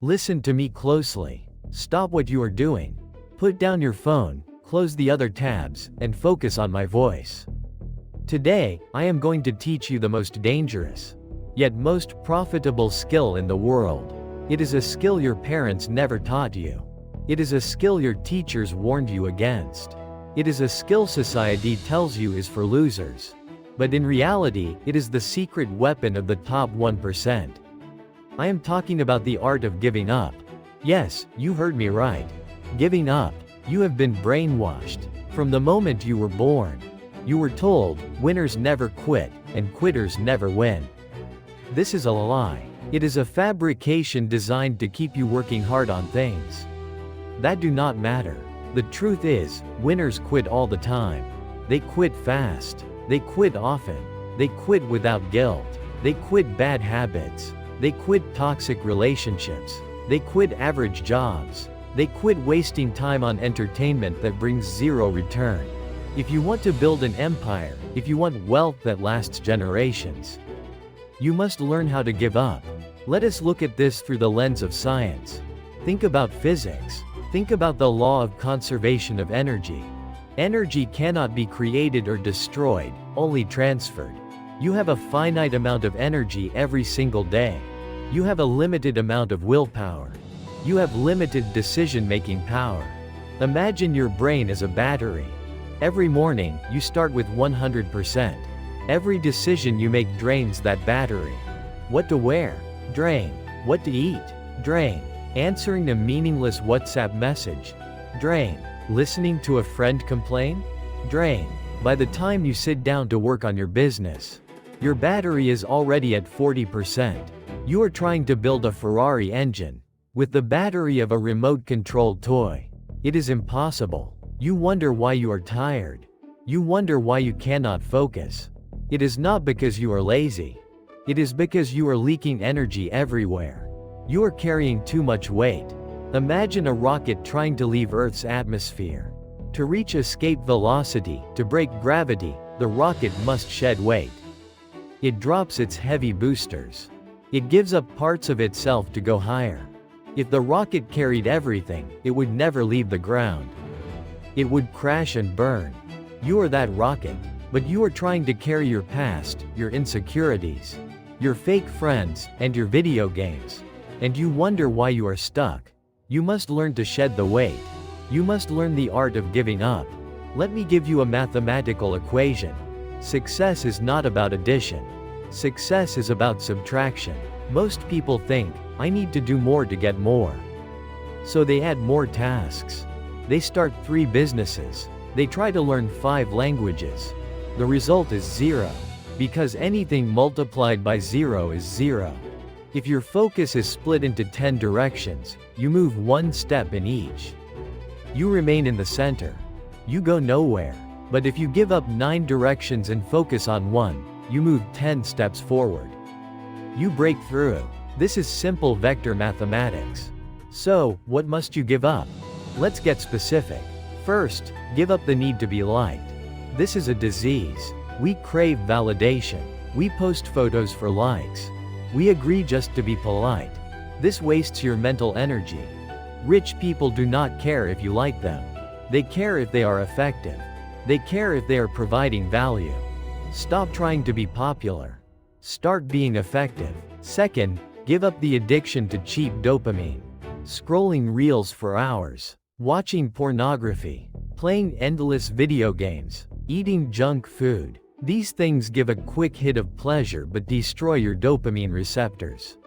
Listen to me closely. Stop what you are doing. Put down your phone, close the other tabs, and focus on my voice. Today, I am going to teach you the most dangerous, yet most profitable skill in the world. It is a skill your parents never taught you. It is a skill your teachers warned you against. It is a skill society tells you is for losers. But in reality, it is the secret weapon of the top 1%. I am talking about the art of giving up. Yes, you heard me right. Giving up. You have been brainwashed. From the moment you were born, you were told, winners never quit, and quitters never win. This is a lie. It is a fabrication designed to keep you working hard on things that do not matter. The truth is, winners quit all the time. They quit fast. They quit often. They quit without guilt. They quit bad habits. They quit toxic relationships. They quit average jobs. They quit wasting time on entertainment that brings zero return. If you want to build an empire, if you want wealth that lasts generations, you must learn how to give up. Let us look at this through the lens of science. Think about physics. Think about the law of conservation of energy. Energy cannot be created or destroyed, only transferred. You have a finite amount of energy every single day. You have a limited amount of willpower. You have limited decision-making power. Imagine your brain as a battery. Every morning, you start with 100%. Every decision you make drains that battery. What to wear? Drain. What to eat? Drain. Answering a meaningless WhatsApp message? Drain. Listening to a friend complain? Drain. By the time you sit down to work on your business, your battery is already at 40%. You are trying to build a Ferrari engine with the battery of a remote-controlled toy. It is impossible. You wonder why you are tired. You wonder why you cannot focus. It is not because you are lazy. It is because you are leaking energy everywhere. You are carrying too much weight. Imagine a rocket trying to leave Earth's atmosphere. To reach escape velocity, to break gravity, the rocket must shed weight. It drops its heavy boosters. It gives up parts of itself to go higher. If the rocket carried everything, it would never leave the ground. It would crash and burn. You are that rocket, but you are trying to carry your past, your insecurities, your fake friends, and your video games. And you wonder why you are stuck. You must learn to shed the weight. You must learn the art of giving up. Let me give you a mathematical equation. Success is not about addition. Success is about subtraction. Most people think, I need to do more to get more. So they add more tasks. They start 3 businesses. They try to learn 5 languages. The result is 0. Because anything multiplied by 0 is 0. If your focus is split into 10 directions, you move 1 step in each. You remain in the center. You go nowhere. But if you give up 9 directions and focus on 1, you move 10 steps forward. You break through. This is simple vector mathematics. So, what must you give up? Let's get specific. First, give up the need to be liked. This is a disease. We crave validation. We post photos for likes. We agree just to be polite. This wastes your mental energy. Rich people do not care if you like them. They care if they are effective. They care if they are providing value. Stop trying to be popular. Start being effective. Second, give up the addiction to cheap dopamine. Scrolling reels for hours. Watching pornography. Playing endless video games. Eating junk food. These things give a quick hit of pleasure but destroy your dopamine receptors.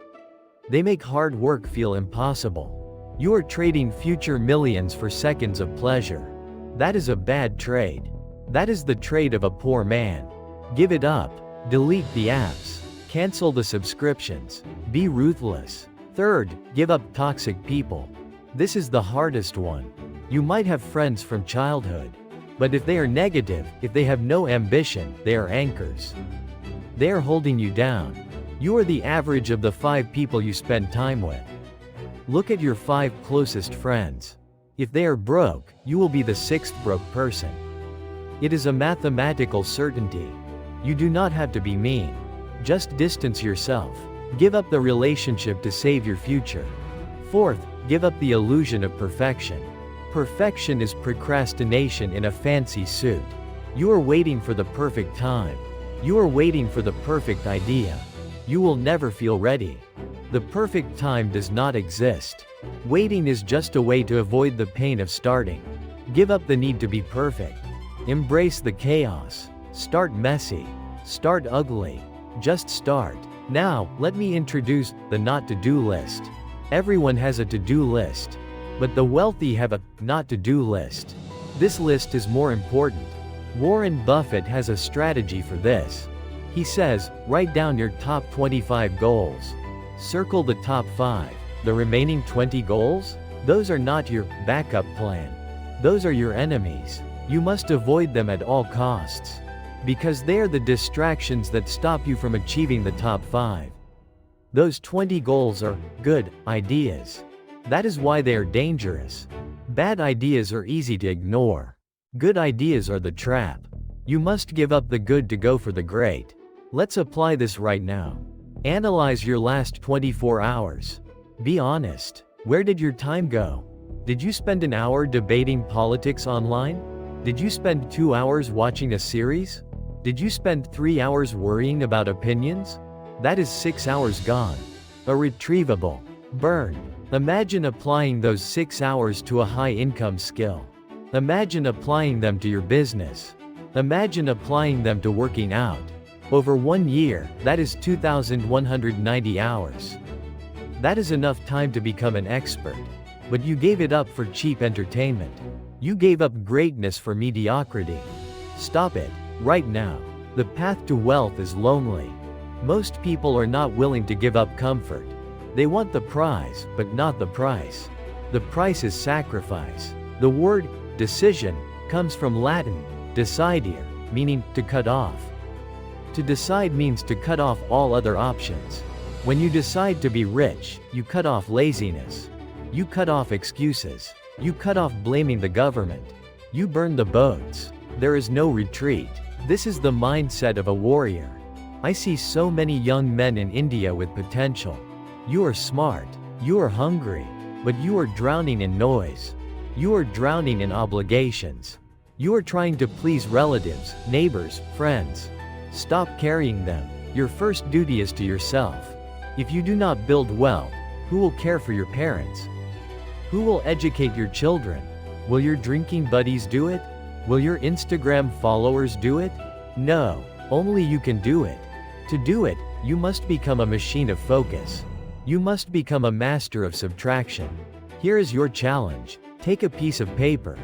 They make hard work feel impossible. You are trading future millions for seconds of pleasure. That is a bad trade. That is the trade of a poor man. Give it up. Delete the apps. Cancel the subscriptions. Be ruthless. Third, give up toxic people. This is the hardest one. You might have friends from childhood. But if they are negative, if they have no ambition, they are anchors. They are holding you down. You are the average of the 5 people you spend time with. Look at your 5 closest friends. If they are broke, you will be the 6th broke person. It is a mathematical certainty. You do not have to be mean. Just distance yourself. Give up the relationship to save your future. Fourth, give up the illusion of perfection. Perfection is procrastination in a fancy suit. You are waiting for the perfect time. You are waiting for the perfect idea. You will never feel ready. The perfect time does not exist. Waiting is just a way to avoid the pain of starting. Give up the need to be perfect. Embrace the chaos. Start messy. Start ugly. Just start. Now, let me introduce the not to-do list. Everyone has a to-do list. But the wealthy have a not to-do list. This list is more important. Warren Buffett has a strategy for this. He says, write down your top 25 goals. Circle the top 5. The remaining 20 goals? Those are not your backup plan. Those are your enemies. You must avoid them at all costs. Because they are the distractions that stop you from achieving the top 5. Those 20 goals are good ideas. That is why they are dangerous. Bad ideas are easy to ignore. Good ideas are the trap. You must give up the good to go for the great. Let's apply this right now. Analyze your last 24 hours. Be honest. Where did your time go? Did you spend an hour debating politics online? Did you spend 2 hours watching a series? Did you spend 3 hours worrying about opinions? That is 6 hours gone. Irretrievable. Burned. Imagine applying those 6 hours to a high-income skill. Imagine applying them to your business. Imagine applying them to working out. Over 1 year, that is 2,190 hours. That is enough time to become an expert. But you gave it up for cheap entertainment. You gave up greatness for mediocrity. Stop it, right now. The path to wealth is lonely. Most people are not willing to give up comfort. They want the prize, but not the price. The price is sacrifice. The word decision comes from Latin decidere, meaning to cut off. To decide means to cut off all other options. When you decide to be rich, you cut off laziness. You cut off excuses. You cut off blaming the government. You burn the boats. There is no retreat. This is the mindset of a warrior. I see so many young men in India with potential. You are smart. You are hungry. But you are drowning in noise. You are drowning in obligations. You are trying to please relatives, neighbors, friends. Stop carrying them. Your first duty is to yourself. If you do not build wealth, who will care for your parents? Who will educate your children? Will your drinking buddies do it? Will your Instagram followers do it? No, only you can do it. To do it, you must become a machine of focus. You must become a master of subtraction. Here is your challenge. Take a piece of paper.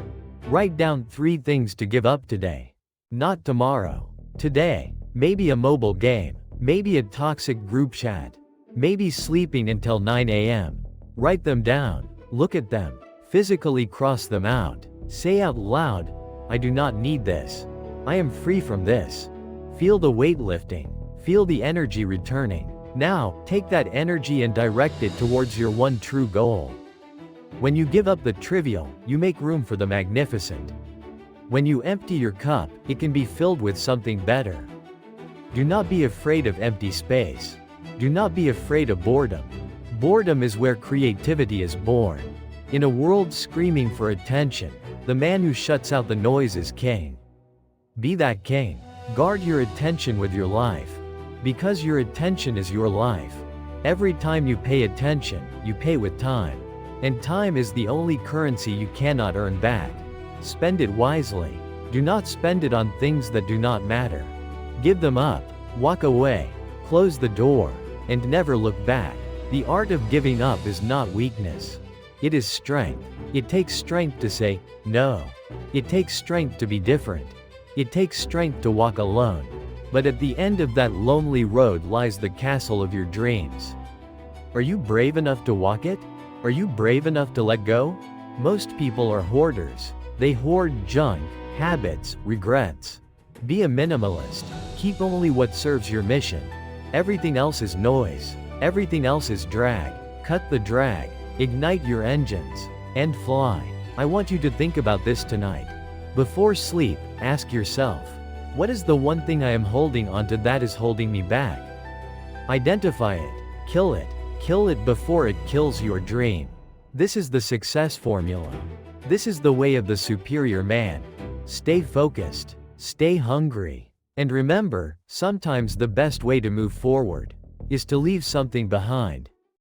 Write down 3 things to give up today. Not tomorrow. Today. Maybe a mobile game. Maybe a toxic group chat. Maybe sleeping until 9 a.m. Write them down. Look at them. Physically cross them out. Say out loud, I do not need this. I am free from this. Feel the weight lifting. Feel the energy returning. Now, take that energy and direct it towards your one true goal. When you give up the trivial, you make room for the magnificent. When you empty your cup, it can be filled with something better. Do not be afraid of empty space. Do not be afraid of boredom. Boredom is where creativity is born. In a world screaming for attention, the man who shuts out the noise is king. Be that king. Guard your attention with your life. Because your attention is your life. Every time you pay attention, you pay with time. And time is the only currency you cannot earn back. Spend it wisely. Do not spend it on things that do not matter. Give them up. Walk away. Close the door. And never look back. The art of giving up is not weakness. It is strength. It takes strength to say, no. It takes strength to be different. It takes strength to walk alone. But at the end of that lonely road lies the castle of your dreams. Are you brave enough to walk it? Are you brave enough to let go? Most people are hoarders. They hoard junk, habits, regrets. Be a minimalist. Keep only what serves your mission. Everything else is noise. Everything else is drag. Cut the drag. Ignite your engines. And fly. I want you to think about this tonight. Before sleep, ask yourself, what is the one thing I am holding onto that is holding me back? Identify it. Kill it. Kill it before it kills your dream. This is the success formula. This is the way of the superior man. Stay focused, stay hungry, and remember, sometimes the best way to move forward is to leave something behind.